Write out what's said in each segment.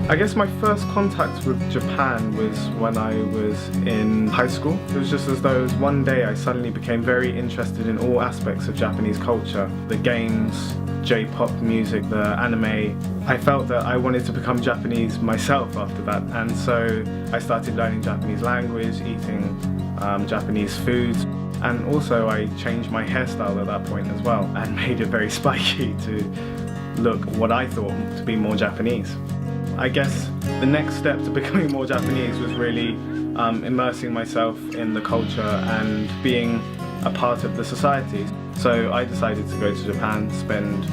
I guess my first contact with Japan was when I was in high school. It was just as though one day I suddenly became very interested in all aspects of Japanese culture. The games, J-pop music, the anime. I felt that I wanted to become Japanese myself after that, and so I started learning Japanese language, eating Japanese foods, and also I changed my hairstyle at that point as well and made it very spiky to look what I thought to be more Japanese. I guess the next step to becoming more Japanese was really immersing myself in the culture and being a part of the society. So I decided to go to Japan, spend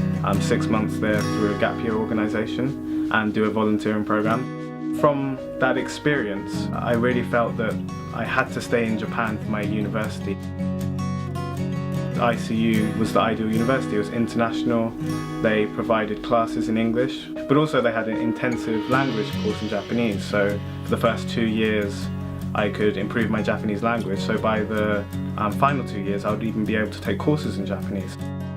6 months there through a gap year organisation and do a volunteering programme. From that experience, I really felt that I had to stay in Japan for my university. ICU was the ideal university. It was international, they provided classes in English, but also they had an intensive language course in Japanese. So for the first 2 years I could improve my Japanese language, so by the final 2 years I would even be able to take courses in Japanese.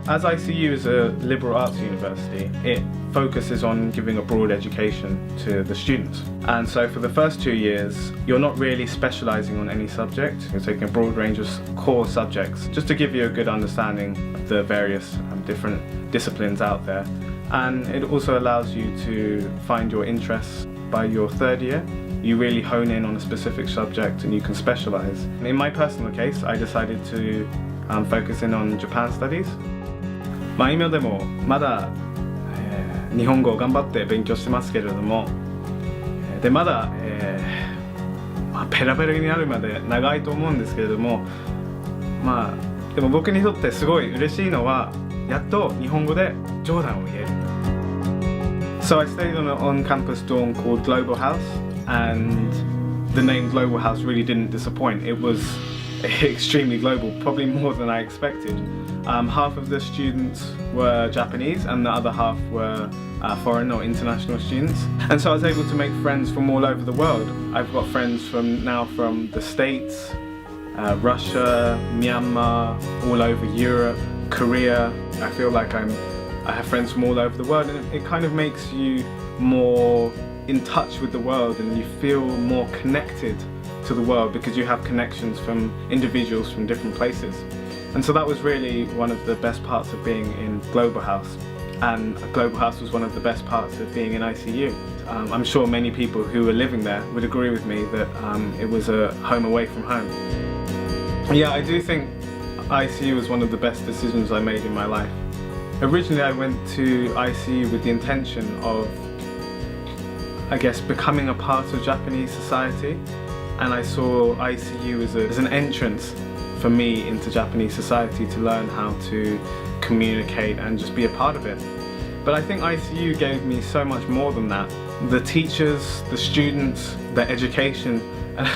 As ICU is a liberal arts university, it focuses on giving a broad education to the students. And so for the first 2 years, you're not really specialising on any subject. You're taking a broad range of core subjects just to give you a good understanding of the various different disciplines out there. And it also allows you to find your interests. By your 3rd year, you really hone in on a specific subject and you can specialise. In my personal case, I decided to focus in on Japan studies. 今でもまだ、日本語を頑張って勉強してますけれども、でまだ、ペラペラになるまで長いと思うんですけれども、でも僕にとってすごい嬉しいのはやっと日本語で冗談を言える。So I stayed on an on-campus dorm called Global House, and the name Global House really didn't disappoint. It was extremely global, probably more than I expected. Half of the students were Japanese and the other half were foreign or international students. And so I was able to make friends from all over the world. I've got friends from the States, Russia, Myanmar, all over Europe, Korea. I feel like I have friends from all over the world, and it kind of makes you more in touch with the world and you feel more connected to the world because you have connections from individuals from different places. And so that was really one of the best parts of being in Global House. And Global House was one of the best parts of being in ICU. I'm sure many people who were living there would agree with me that it was a home away from home. Yeah, I do think ICU was one of the best decisions I made in my life. Originally I went to ICU with the intention of, I guess, becoming a part of Japanese society. And I saw ICU as an entrance for me into Japanese society to learn how to communicate and just be a part of it. But I think ICU gave me so much more than that. The teachers, the students, the education,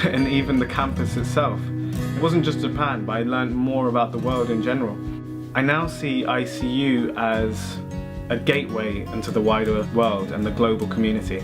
and even the campus itself. It wasn't just Japan, but I learned more about the world in general. I now see ICU as a gateway into the wider world and the global community.